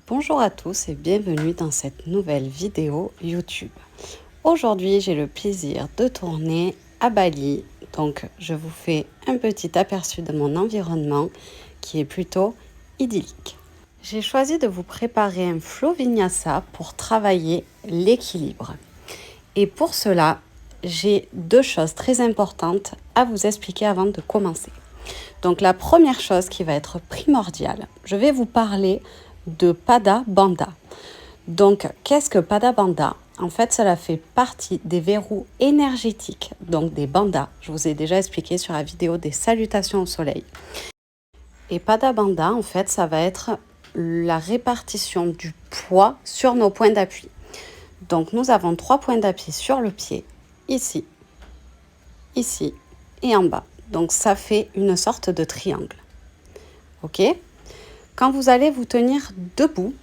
Bonjour à tous et bienvenue dans cette nouvelle vidéo YouTube. Aujourd'hui, j'ai le plaisir de tourner à Bali, donc je vous fais un petit aperçu de mon environnement qui est plutôt idyllique. J'ai choisi de vous préparer un flow vinyasa pour travailler l'équilibre. Et pour cela, j'ai deux choses très importantes à vous expliquer avant de commencer. Donc la première chose qui va être primordiale, je vais vous parler de Pada Bandha. Donc qu'est-ce que Pada Bandha? En fait, cela fait partie des verrous énergétiques, donc des bandhas. Je vous ai déjà expliqué sur la vidéo des salutations au soleil. Et Pada Bandha, en fait, ça va être la répartition du poids sur nos points d'appui. Donc nous avons 3 points d'appui sur le pied, ici, ici et en bas. Donc ça fait une sorte de triangle. Ok? Quand vous allez vous tenir debout,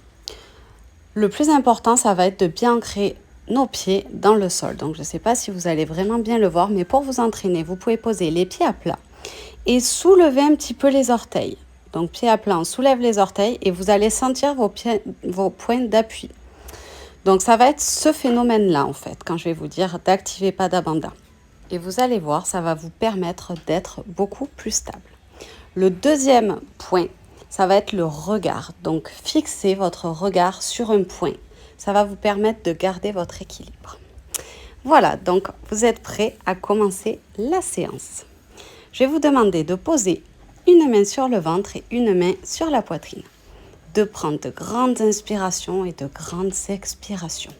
le plus important, ça va être de bien ancrer nos pieds dans le sol. Donc je ne sais pas si vous allez vraiment bien le voir, mais pour vous entraîner, vous pouvez poser les pieds à plat et soulever un petit peu les orteils. Donc pieds à plat, on soulève les orteils et vous allez sentir vos points d'appui. Donc ça va être ce phénomène-là en fait, quand je vais vous dire d'activer Pada Bandha. Et vous allez voir, ça va vous permettre d'être beaucoup plus stable. Le deuxième point, ça va être le regard. Donc fixez votre regard sur un point. Ça va vous permettre de garder votre équilibre. Voilà, donc vous êtes prêts à commencer la séance. Je vais vous demander de poser une main sur le ventre et une main sur la poitrine. De prendre de grandes inspirations et de grandes expirations.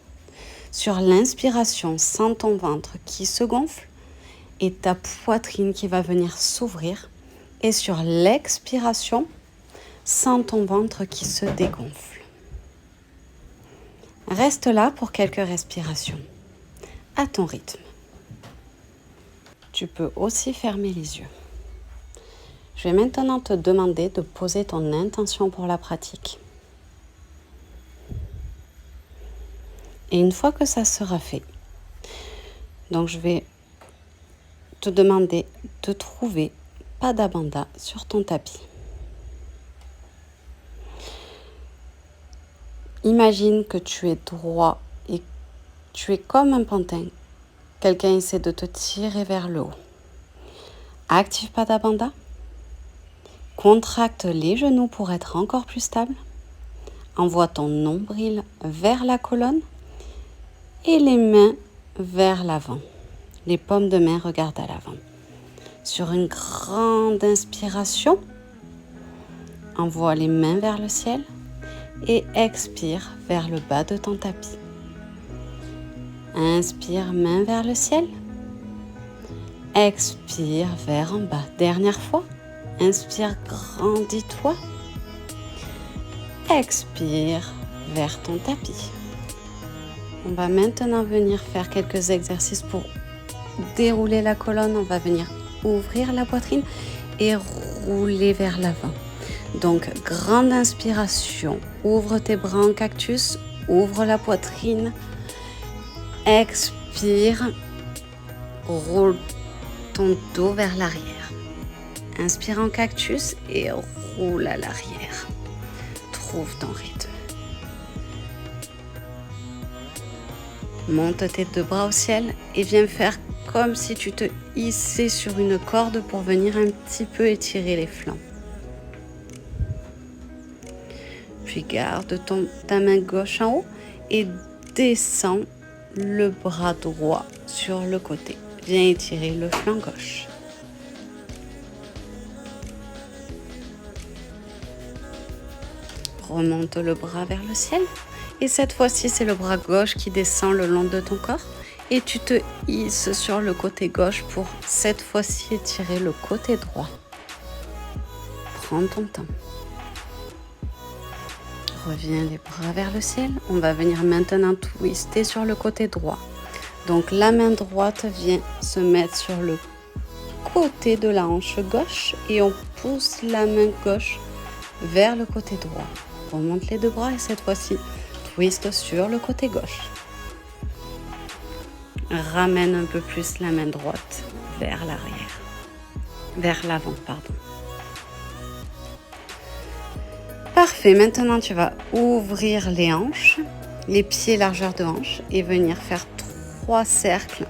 Sur l'inspiration, sens ton ventre qui se gonfle et ta poitrine qui va venir s'ouvrir. Et sur l'expiration, sens ton ventre qui se dégonfle. Reste là pour quelques respirations, à ton rythme. Tu peux aussi fermer les yeux. Je vais maintenant te demander de poser ton intention pour la pratique. Et une fois que ça sera fait, donc je vais te demander de trouver Pada Bandha sur ton tapis. Imagine que tu es droit et tu es comme un pantin. Quelqu'un essaie de te tirer vers le haut. Active Pada Bandha. Contracte les genoux pour être encore plus stable. Envoie ton nombril vers la colonne et les mains vers l'avant. Les paumes de main regardent à l'avant. Sur une grande inspiration, envoie les mains vers le ciel et expire vers le bas de ton tapis. Inspire, main vers le ciel. Expire vers en bas. Dernière fois. Inspire, grandis-toi. Expire vers ton tapis. On va maintenant venir faire quelques exercices pour dérouler la colonne. On va venir ouvrir la poitrine et rouler vers l'avant. Donc, grande inspiration. Ouvre tes bras en cactus. Ouvre la poitrine. Expire. Roule ton dos vers l'arrière. Inspire en cactus et roule à l'arrière. Trouve ton rythme. Monte tes deux bras au ciel et viens faire comme si tu te hissais sur une corde pour venir un petit peu étirer les flancs. Puis garde ta main gauche en haut et descends le bras droit sur le côté. Viens étirer le flanc gauche. Remonte le bras vers le ciel. Et cette fois-ci, c'est le bras gauche qui descend le long de ton corps. Et tu te hisses sur le côté gauche pour cette fois-ci étirer le côté droit. Prends ton temps. Reviens les bras vers le ciel. On va venir maintenant twister sur le côté droit. Donc la main droite vient se mettre sur le côté de la hanche gauche et on pousse la main gauche vers le côté droit. On remonte les deux bras et cette fois-ci, twist sur le côté gauche. Ramène un peu plus la main droite vers l'arrière. Vers l'avant, pardon. Parfait. Parfait, maintenant tu vas ouvrir les hanches, les pieds largeur de hanche et venir faire 3 cercles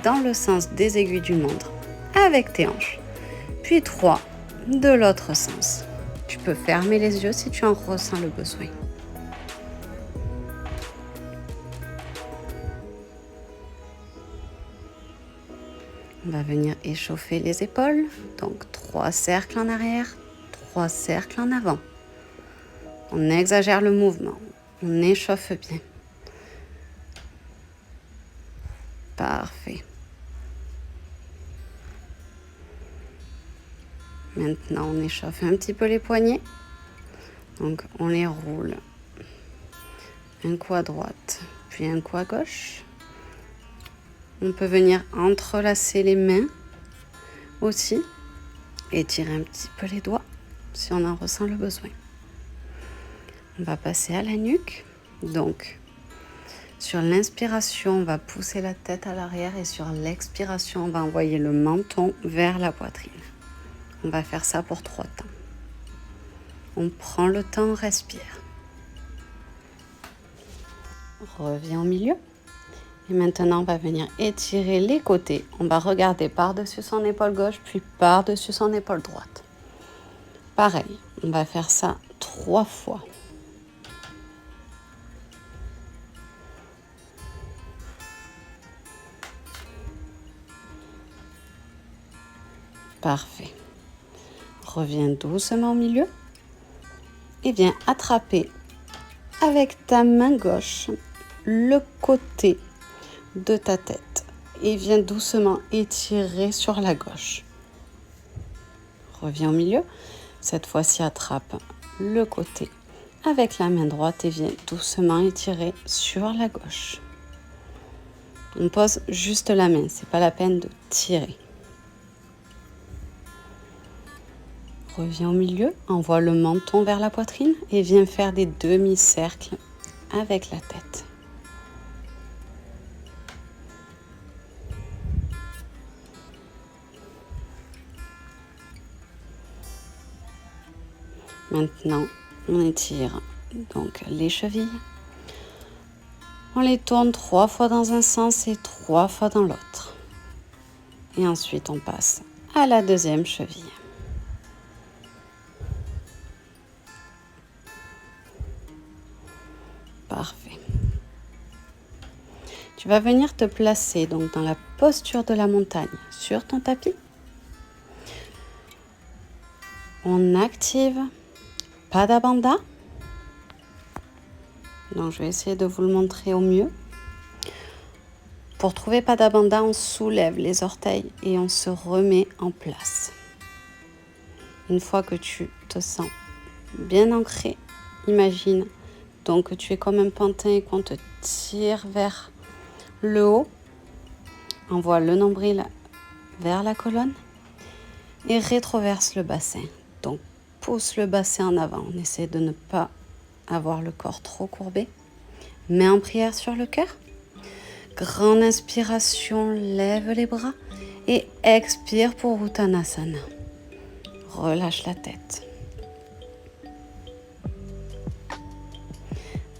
dans le sens des aiguilles d'une montre avec tes hanches, puis 3 de l'autre sens. Tu peux fermer les yeux si tu en ressens le besoin. On va venir échauffer les épaules, donc 3 cercles en arrière, 3 cercles en avant. On exagère le mouvement, on échauffe bien. Parfait. Maintenant, on échauffe un petit peu les poignets. Donc, on les roule. Un coup à droite, puis un coup à gauche. On peut venir entrelacer les mains aussi et tirer un petit peu les doigts si on en ressent le besoin. On va passer à la nuque. Donc, sur l'inspiration, on va pousser la tête à l'arrière et sur l'expiration, on va envoyer le menton vers la poitrine. On va faire ça pour 3 temps. On prend le temps, on respire. Reviens au milieu. Et maintenant, on va venir étirer les côtés. On va regarder par-dessus son épaule gauche, puis par-dessus son épaule droite. Pareil, on va faire ça 3 fois. Parfait. Reviens doucement au milieu et viens attraper avec ta main gauche le côté de ta tête et viens doucement étirer sur la gauche. Reviens au milieu. Cette fois-ci, attrape le côté avec la main droite et viens doucement étirer sur la gauche. On pose juste la main, c'est pas la peine de tirer. Reviens au milieu, envoie le menton vers la poitrine et viens faire des demi-cercles avec la tête. Maintenant, on étire donc les chevilles. On les tourne 3 fois dans un sens et 3 fois dans l'autre. Et ensuite, on passe à la deuxième cheville. Parfait. Tu vas venir te placer donc dans la posture de la montagne sur ton tapis. On active Pada Bandha. Donc je vais essayer de vous le montrer au mieux. Pour trouver Pada Bandha, on soulève les orteils et on se remet en place. Une fois que tu te sens bien ancré, imagine donc que tu es comme un pantin et qu'on te tire vers le haut. Envoie le nombril vers la colonne et rétroverse le bassin. Donc pousse le bassin en avant. On essaie de ne pas avoir le corps trop courbé. Main en prière sur le cœur. Grande inspiration, lève les bras et expire pour Uttanasana. Relâche la tête.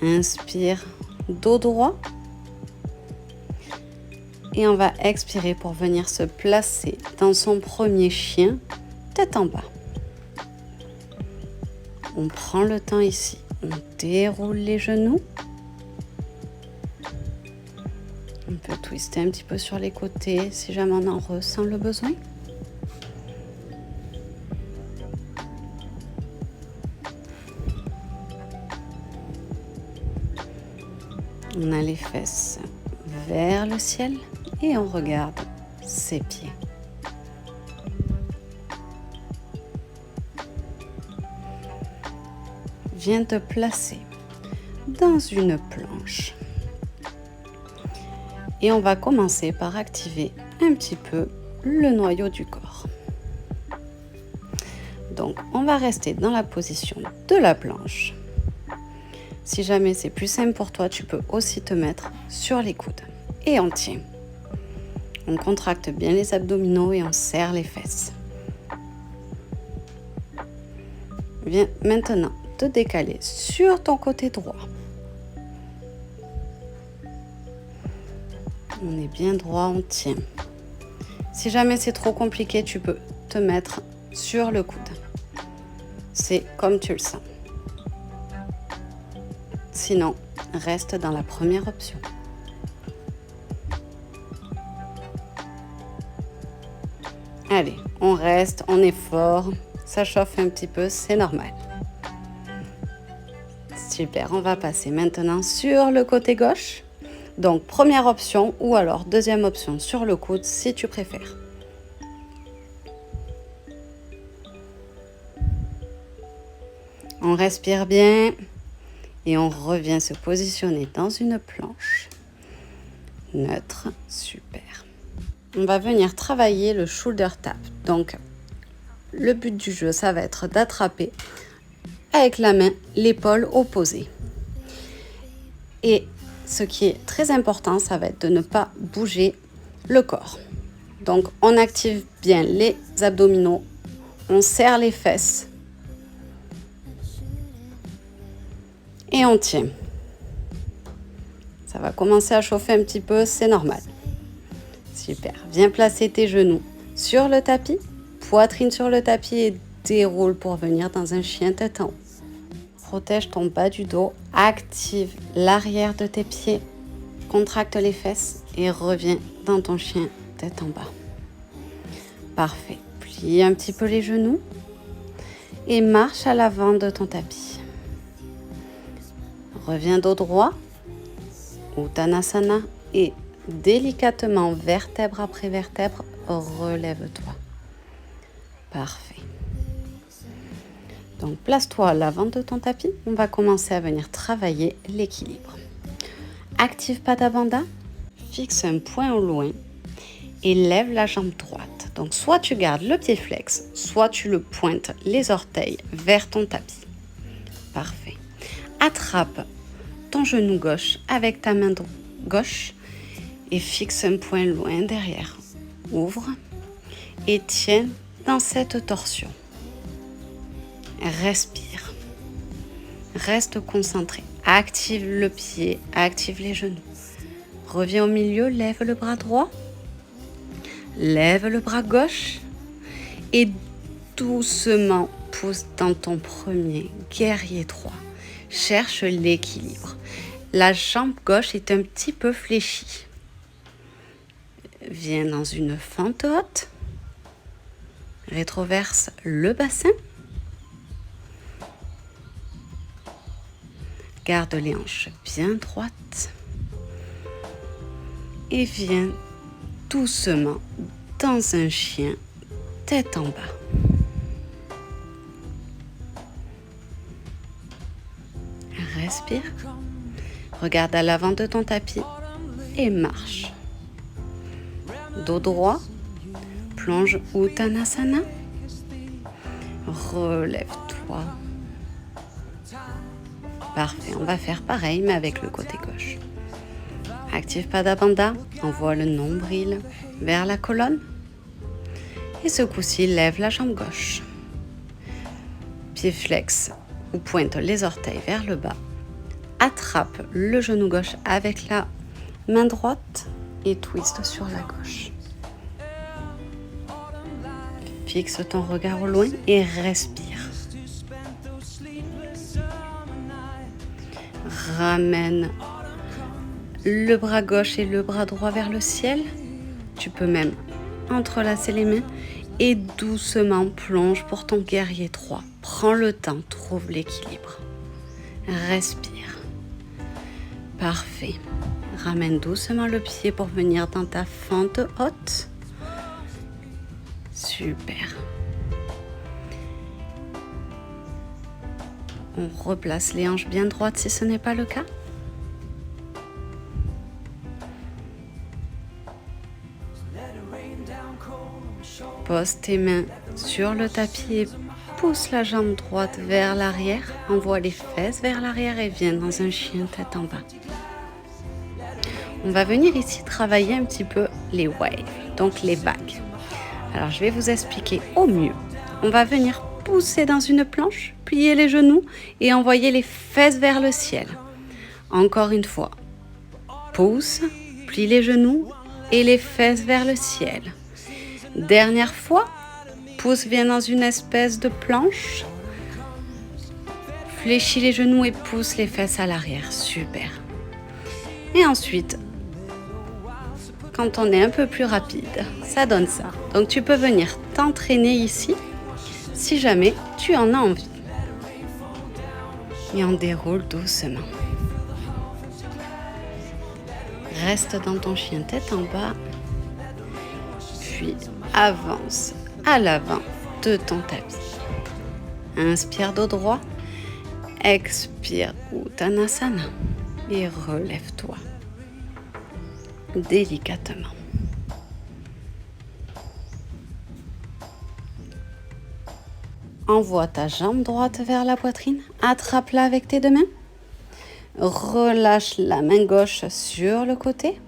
Inspire, dos droit. Et on va expirer pour venir se placer dans son premier chien, tête en bas. On prend le temps ici. On déroule les genoux. On peut twister un petit peu sur les côtés si jamais on en ressent le besoin. On a les fesses vers le ciel et on regarde ses pieds. Viens te placer dans une planche. Et on va commencer par activer un petit peu le noyau du corps. Donc, on va rester dans la position de la planche. Si jamais c'est plus simple pour toi, tu peux aussi te mettre sur les coudes. Et on tient. On contracte bien les abdominaux et on serre les fesses. Viens maintenant te décaler sur ton côté droit. On est bien droit, on tient. Si jamais c'est trop compliqué, tu peux te mettre sur le coude. C'est comme tu le sens. Sinon, reste dans la première option. Allez, on reste, on est fort. Ça chauffe un petit peu, c'est normal. Super, on va passer maintenant sur le côté gauche. Donc, première option ou alors deuxième option sur le coude si tu préfères. On respire bien et on revient se positionner dans une planche neutre. Super. On va venir travailler le shoulder tap. Donc, le but du jeu, ça va être d'attraper avec la main l'épaule opposée. Et ce qui est très important, ça va être de ne pas bouger le corps. Donc, on active bien les abdominaux, on serre les fesses et on tient. Ça va commencer à chauffer un petit peu, c'est normal. Super. Viens placer tes genoux sur le tapis, poitrine sur le tapis et déroule pour venir dans un chien tête en haut. Protège ton bas du dos, active l'arrière de tes pieds, contracte les fesses et reviens dans ton chien tête en bas. Parfait. Plie un petit peu les genoux et marche à l'avant de ton tapis. Reviens dos droit, Uttanasana et délicatement, vertèbre après vertèbre, relève-toi. Parfait. Donc, place-toi à l'avant de ton tapis. On va commencer à venir travailler l'équilibre. Active Pada Bandha, fixe un point au loin et lève la jambe droite. Donc, soit tu gardes le pied flex, soit tu le pointes les orteils vers ton tapis. Parfait. Attrape ton genou gauche avec ta main gauche et fixe un point loin derrière. Ouvre et tiens dans cette torsion. Respire. Reste concentré. Active le pied, active les genoux. Reviens au milieu, lève le bras droit. Lève le bras gauche. Et doucement pousse dans ton premier guerrier 3. Cherche l'équilibre. La jambe gauche est un petit peu fléchie. Viens dans une fente haute. Rétroverse le bassin. Garde les hanches bien droites. Et viens doucement dans un chien tête en bas. Respire. Regarde à l'avant de ton tapis et marche. Dos droit, plonge Uttanasana. Relève-toi. Parfait, on va faire pareil mais avec le côté gauche. Active Pada Bandha, envoie le nombril vers la colonne. Et ce coup-ci, lève la jambe gauche. Pied flex ou pointe les orteils vers le bas. Attrape le genou gauche avec la main droite et twist sur la gauche. Fixe ton regard au loin et respire. Ramène le bras gauche et le bras droit vers le ciel. Tu peux même entrelacer les mains et doucement plonge pour ton guerrier 3. Prends le temps, trouve l'équilibre. Respire. Parfait. Ramène doucement le pied pour venir dans ta fente haute. Super. On replace les hanches bien droites si ce n'est pas le cas. Pose tes mains sur le tapis et pousse la jambe droite vers l'arrière. Envoie les fesses vers l'arrière et viens dans un chien tête en bas. On va venir ici travailler un petit peu les waves, donc les vagues. Alors je vais vous expliquer au mieux. On va venir pousser dans une planche, plier les genoux et envoyer les fesses vers le ciel. Encore une fois, pousse, plie les genoux et les fesses vers le ciel. Dernière fois, pousse bien dans une espèce de planche, fléchis les genoux et pousse les fesses à l'arrière, super. Et ensuite, quand on est un peu plus rapide, ça donne ça. Donc tu peux venir t'entraîner ici, si jamais tu en as envie. Et on déroule doucement. Reste dans ton chien tête en bas, puis avance à l'avant de ton tapis. Inspire dos droit, expire Uttanasana et relève-toi délicatement. Envoie ta jambe droite vers la poitrine, attrape-la avec tes deux mains. Relâche la main gauche sur le côté.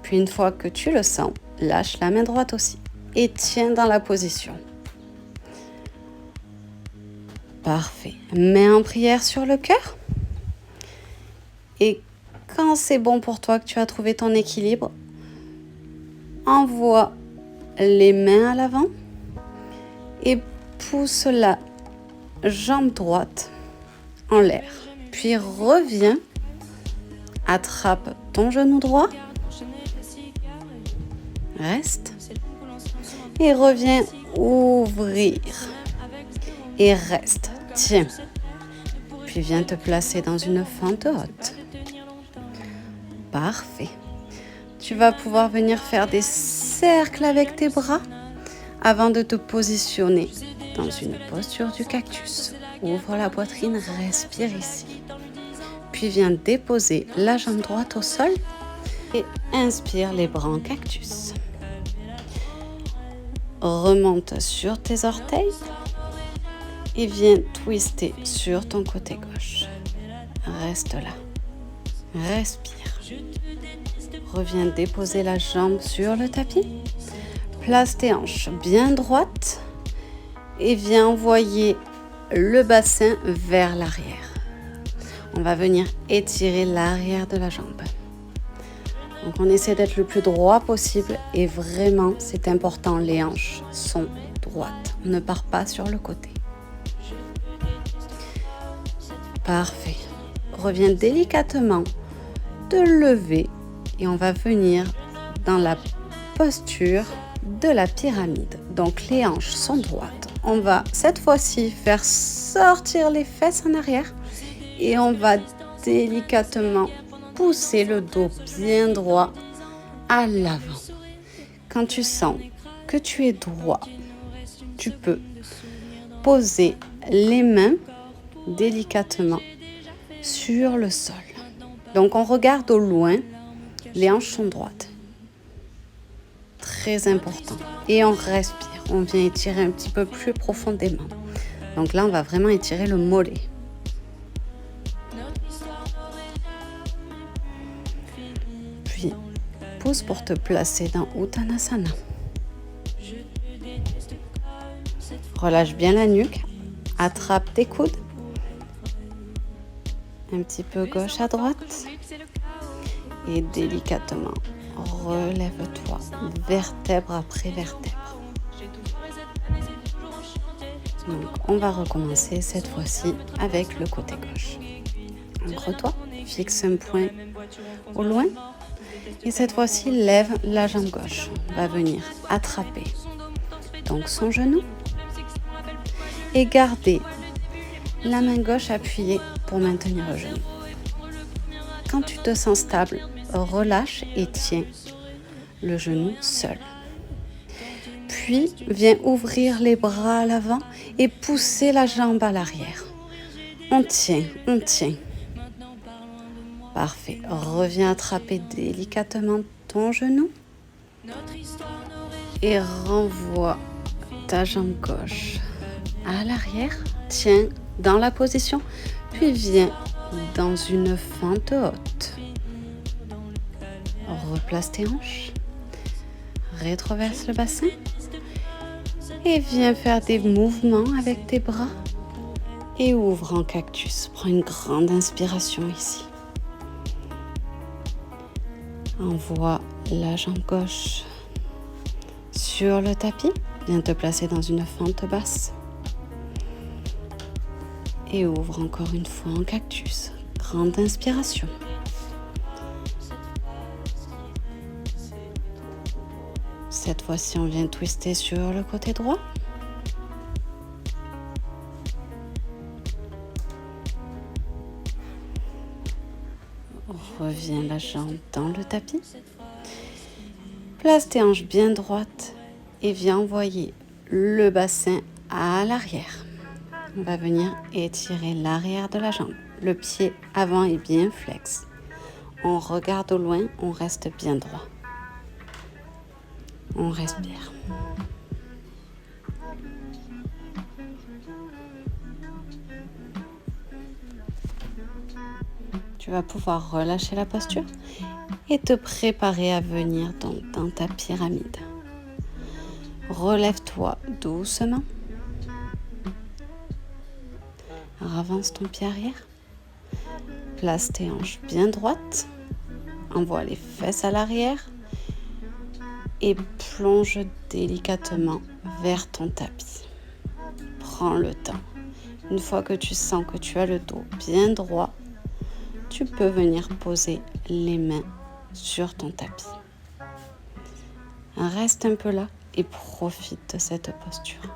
Puis une fois que tu le sens, lâche la main droite aussi et tiens dans la position. Parfait. Main en prière sur le cœur. Et quand c'est bon pour toi, que tu as trouvé ton équilibre, envoie les mains à l'avant et pousse la jambe droite en l'air. Puis reviens, attrape ton genou droit, reste et reviens ouvrir et reste, tiens. Puis viens te placer dans une fente haute. Parfait. Tu vas pouvoir venir faire des cercles avec tes bras avant de te positionner dans une posture du cactus. Ouvre la poitrine, respire ici. Puis viens déposer la jambe droite au sol et inspire les bras en cactus. Remonte sur tes orteils et viens twister sur ton côté gauche. Reste là. Respire. Reviens déposer la jambe sur le tapis. Place tes hanches bien droites et viens envoyer le bassin vers l'arrière. On va venir étirer l'arrière de la jambe. Donc on essaie d'être le plus droit possible et vraiment c'est important, les hanches sont droites. On ne part pas sur le côté. Parfait. Reviens délicatement te lever et on va venir dans la posture de la pyramide. Donc les hanches sont droites. On va cette fois-ci faire sortir les fesses en arrière et on va délicatement pousser le dos bien droit à l'avant. Quand tu sens que tu es droit, tu peux poser les mains délicatement sur le sol. Donc on regarde au loin, les hanches sont droites. Très important. Et on respire. On vient étirer un petit peu plus profondément. Donc là, on va vraiment étirer le mollet. Puis, pousse pour te placer dans Uttanasana. Relâche bien la nuque. Attrape tes coudes. Un petit peu gauche à droite. Et délicatement, relève-toi, vertèbre après vertèbre. Donc, on va recommencer cette fois-ci avec le côté gauche. Ancre-toi, fixe un point au loin. Et cette fois-ci, lève la jambe gauche. On va venir attraper donc son genou et garder la main gauche appuyée pour maintenir le genou. Quand tu te sens stable, relâche et tiens le genou seul. Puis, viens ouvrir les bras à l'avant et pousser la jambe à l'arrière. On tient, on tient. Parfait. Reviens attraper délicatement ton genou et renvoie ta jambe gauche à l'arrière. Tiens dans la position, puis viens dans une fente haute. Replace tes hanches. Rétroverse le bassin. Et viens faire des mouvements avec tes bras. Et ouvre en cactus. Prends une grande inspiration ici. Envoie la jambe gauche sur le tapis. Viens te placer dans une fente basse. Et ouvre encore une fois en cactus. Grande inspiration. Cette fois-ci, on vient twister sur le côté droit. Reviens la jambe dans le tapis. Place tes hanches bien droites et viens envoyer le bassin à l'arrière. On va venir étirer l'arrière de la jambe. Le pied avant est bien flex. On regarde au loin, on reste bien droit. On respire. Tu vas pouvoir relâcher la posture et te préparer à venir donc dans ta pyramide. Relève-toi doucement. Avance ton pied arrière. Place tes hanches bien droites. Envoie les fesses à l'arrière. Et plonge délicatement vers ton tapis. Prends le temps. Une fois que tu sens que tu as le dos bien droit, tu peux venir poser les mains sur ton tapis. Reste un peu là et profite de cette posture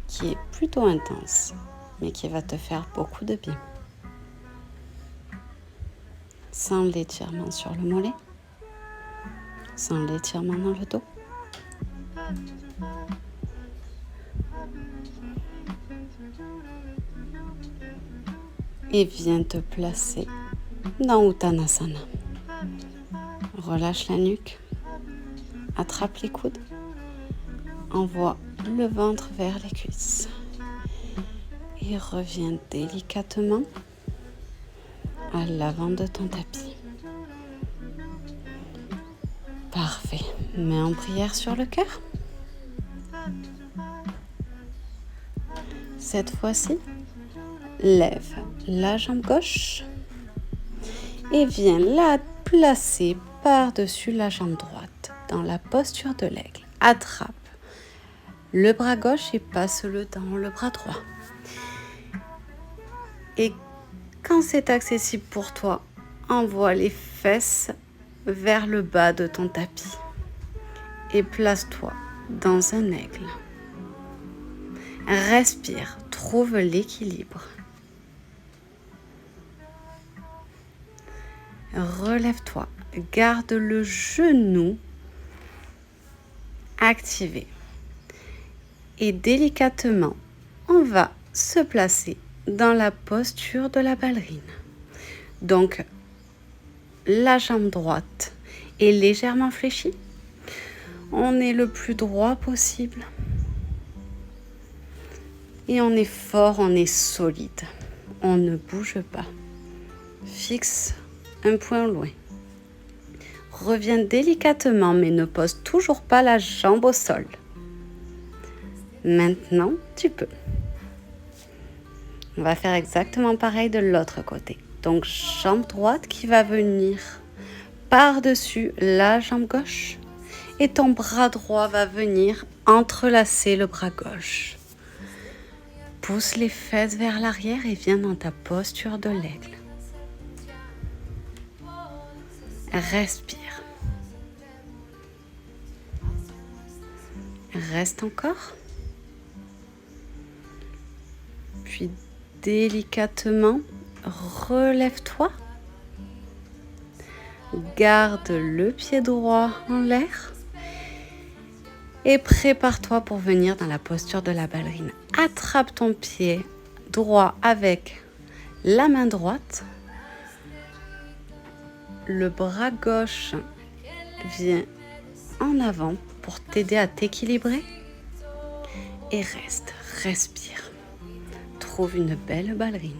qui est plutôt intense, mais qui va te faire beaucoup de bien. Sans l'étirement sur le mollet, sans l'étirement dans le dos. Et viens te placer dans Uttanasana. Relâche la nuque, attrape les coudes, envoie le ventre vers les cuisses et reviens délicatement à l'avant de ton tapis. Parfait. Main en prière sur le cœur. Cette fois-ci, lève la jambe gauche et viens la placer par-dessus la jambe droite dans la posture de l'aigle. Attrape le bras gauche et passe-le dans le bras droit. Et quand c'est accessible pour toi, envoie les fesses vers le bas de ton tapis et place-toi dans un aigle. Respire, trouve l'équilibre. Relève-toi, garde le genou activé. Et délicatement, on va se placer dans la posture de la ballerine. Donc, la jambe droite est légèrement fléchie. On est le plus droit possible. Et on est fort, on est solide. On ne bouge pas. Fixe un point loin. Reviens délicatement, mais ne pose toujours pas la jambe au sol. Maintenant, tu peux. On va faire exactement pareil de l'autre côté. Donc, jambe droite qui va venir par-dessus la jambe gauche. Et ton bras droit va venir entrelacer le bras gauche. Pousse les fesses vers l'arrière et viens dans ta posture de l'aigle. Respire. Reste encore. Puis délicatement, relève-toi. Garde le pied droit en l'air. Et prépare-toi pour venir dans la posture de la ballerine. Attrape ton pied droit avec la main droite. Le bras gauche vient en avant pour t'aider à t'équilibrer. Et reste, respire. Trouve une belle ballerine.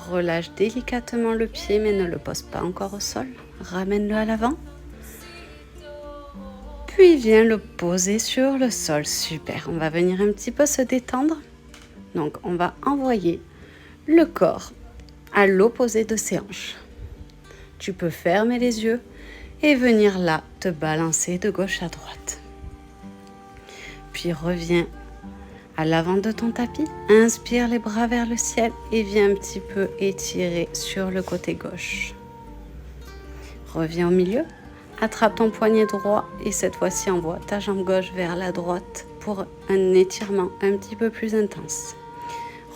relâche délicatement le pied, mais ne le pose pas encore au sol. Ramène-le à l'avant. Puis viens le poser sur le sol. Super. On va venir un petit peu se détendre. Donc, on va envoyer le corps à l'opposé de ses hanches. Tu peux fermer les yeux et venir là te balancer de gauche à droite. Puis reviens à l'avant de ton tapis. Inspire les bras vers le ciel et viens un petit peu étirer sur le côté gauche. Reviens au milieu. Attrape ton poignet droit et cette fois-ci envoie ta jambe gauche vers la droite pour un étirement un petit peu plus intense.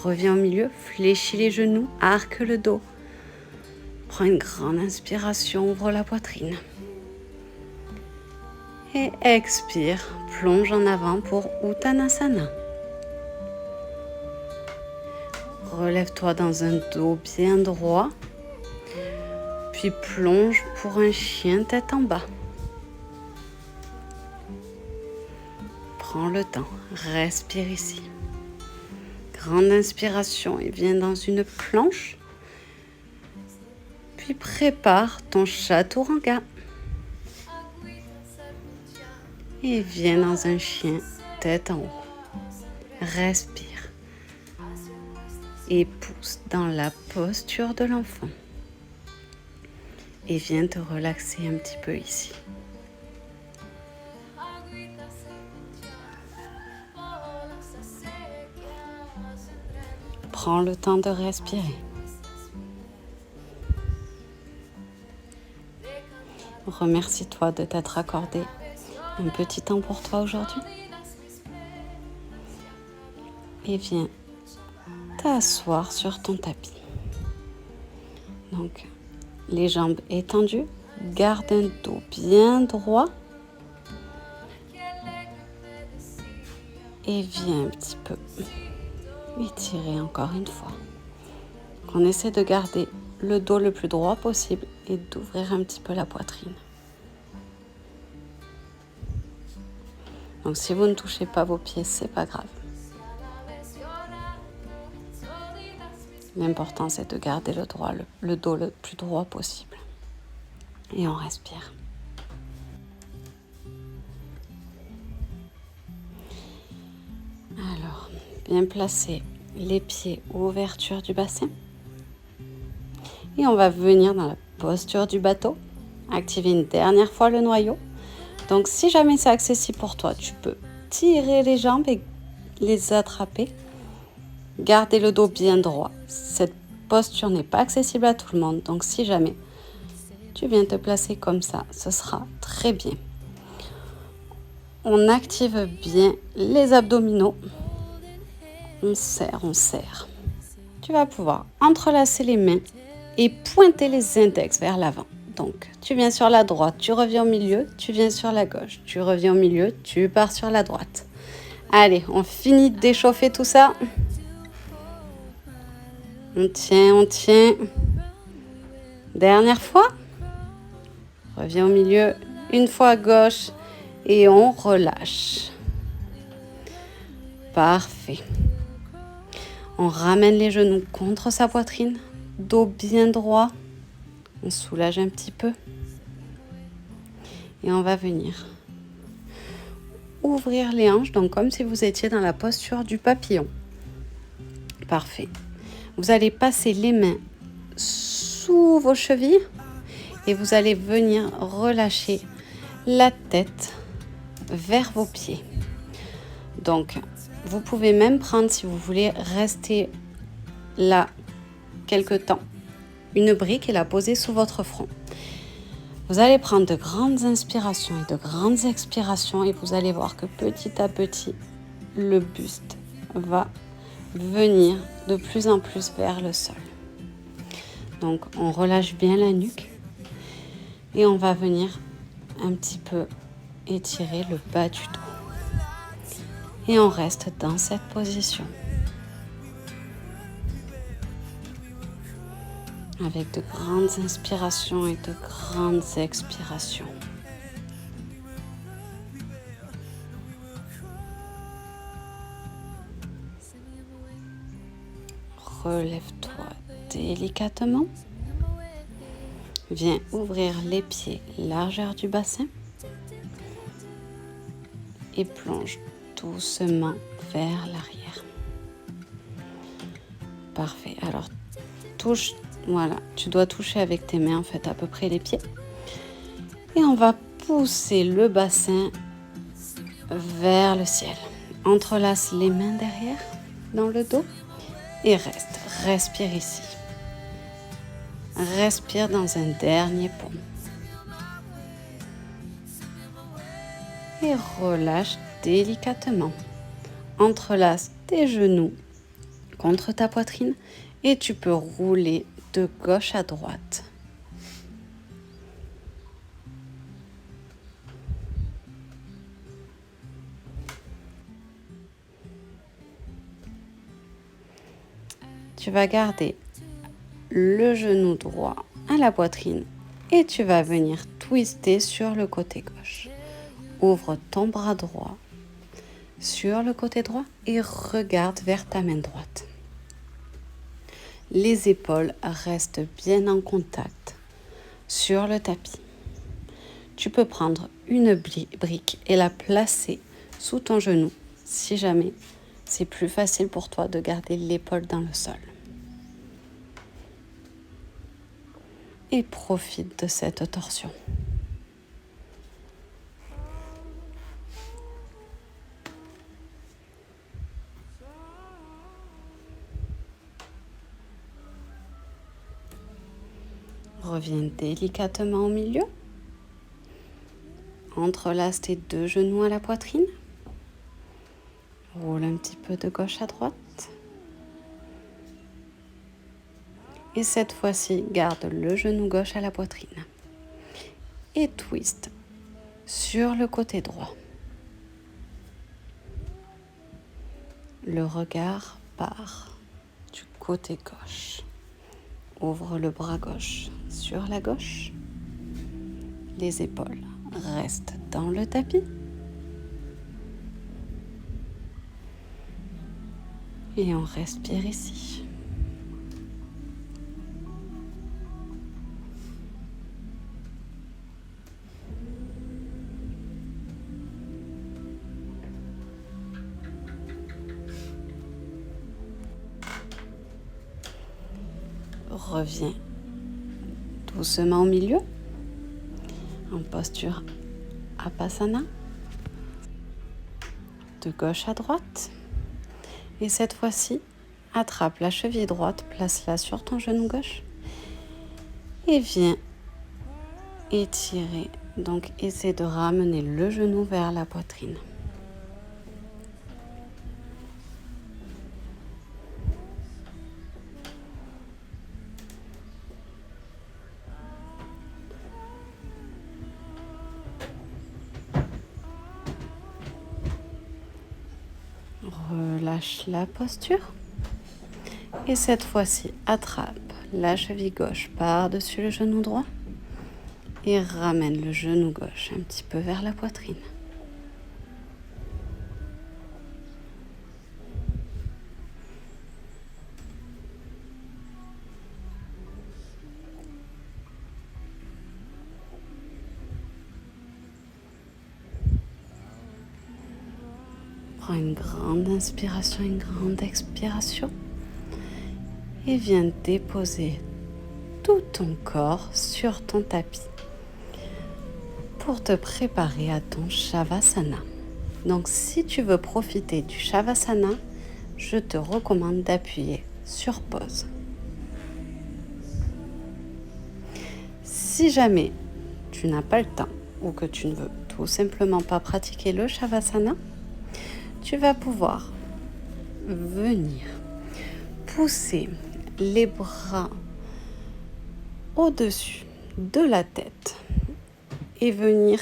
Reviens au milieu, fléchis les genoux, arque le dos. Prends une grande inspiration, ouvre la poitrine. Et expire, plonge en avant pour Uttanasana. Relève-toi dans un dos bien droit. Puis plonge pour un chien tête en bas. Prends le temps, respire ici. Grande inspiration et viens dans une planche. Puis prépare ton chaturanga. Et viens dans un chien tête en haut. Respire. Et pousse dans la posture de l'enfant. Et viens te relaxer un petit peu ici. Prends le temps de respirer. Remercie-toi de t'être accordé un petit temps pour toi aujourd'hui. Et viens t'asseoir sur ton tapis. Donc, les jambes étendues, garde un dos bien droit et viens un petit peu étirer encore une fois. On essaie de garder le dos le plus droit possible et d'ouvrir un petit peu la poitrine. Donc si vous ne touchez pas vos pieds, c'est pas grave. L'important, c'est de garder le dos le plus droit possible. Et on respire. Alors, bien placer les pieds aux ouvertures du bassin. Et on va venir dans la posture du bateau. Activer une dernière fois le noyau. Donc, si jamais c'est accessible pour toi, tu peux tirer les jambes et les attraper. Gardez le dos bien droit. Cette posture n'est pas accessible à tout le monde. Donc, si jamais tu viens te placer comme ça, ce sera très bien. On active bien les abdominaux. On serre, on serre. Tu vas pouvoir entrelacer les mains et pointer les index vers l'avant. Donc, tu viens sur la droite, tu reviens au milieu, tu viens sur la gauche. Tu reviens au milieu, tu pars sur la droite. Allez, on finit d'échauffer tout ça. On tient, on tient. Dernière fois. Reviens au milieu, une fois à gauche et on relâche. Parfait. On ramène les genoux contre sa poitrine, dos bien droit. On soulage un petit peu. Et on va venir ouvrir les hanches, donc comme si vous étiez dans la posture du papillon. Parfait. Vous allez passer les mains sous vos chevilles et vous allez venir relâcher la tête vers vos pieds. Donc, vous pouvez même prendre, si vous voulez, rester là quelque temps, une brique et la poser sous votre front. Vous allez prendre de grandes inspirations et de grandes expirations et vous allez voir que petit à petit, le buste va venir de plus en plus vers le sol. Donc, on relâche bien la nuque et on va venir un petit peu étirer le bas du dos. Et on reste dans cette position. Avec de grandes inspirations et de grandes expirations. Relève-toi, délicatement. Viens ouvrir les pieds, largeur du bassin. Et plonge doucement vers l'arrière. Parfait. Alors, touche, voilà, tu dois toucher avec tes mains en fait à peu près les pieds. Et on va pousser le bassin vers le ciel. Entrelace les mains derrière, dans le dos et reste. Respire ici. Respire dans un dernier paume. Et relâche délicatement. Entrelace tes genoux contre ta poitrine et tu peux rouler de gauche à droite. Tu vas garder le genou droit à la poitrine et tu vas venir twister sur le côté gauche. Ouvre ton bras droit sur le côté droit et regarde vers ta main droite. Les épaules restent bien en contact sur le tapis. Tu peux prendre une brique et la placer sous ton genou si jamais c'est plus facile pour toi de garder l'épaule dans le sol. Et profite de cette torsion. Reviens délicatement au milieu. Entrelace tes deux genoux à la poitrine. Roule un petit peu de gauche à droite. Et cette fois-ci, garde le genou gauche à la poitrine. Et twist sur le côté droit. Le regard part du côté gauche. Ouvre le bras gauche sur la gauche. Les épaules restent dans le tapis. Et on respire ici. Reviens doucement au milieu, en posture Apasana, de gauche à droite. Et cette fois-ci, attrape la cheville droite, place-la sur ton genou gauche et viens étirer. Donc, essaie de ramener le genou vers la poitrine. Relâche la posture. Et cette fois-ci, attrape la cheville gauche par-dessus le genou droit et ramène le genou gauche un petit peu vers la poitrine. Prends une grande inspiration, une grande expiration et viens déposer tout ton corps sur ton tapis pour te préparer à ton Shavasana. Donc si tu veux profiter du Shavasana, je te recommande d'appuyer sur pause. Si jamais tu n'as pas le temps ou que tu ne veux tout simplement pas pratiquer le Shavasana, tu vas pouvoir venir pousser les bras au-dessus de la tête et venir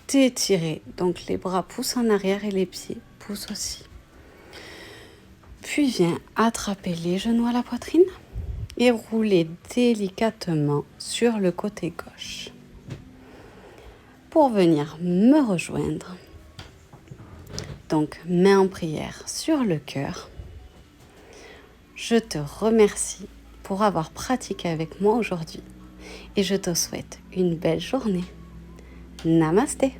t'étirer. Donc les bras poussent en arrière et les pieds poussent aussi. Puis viens attraper les genoux à la poitrine et rouler délicatement sur le côté gauche. Pour venir me rejoindre, donc main en prière sur le cœur, je te remercie pour avoir pratiqué avec moi aujourd'hui. Et je te souhaite une belle journée. Namasté.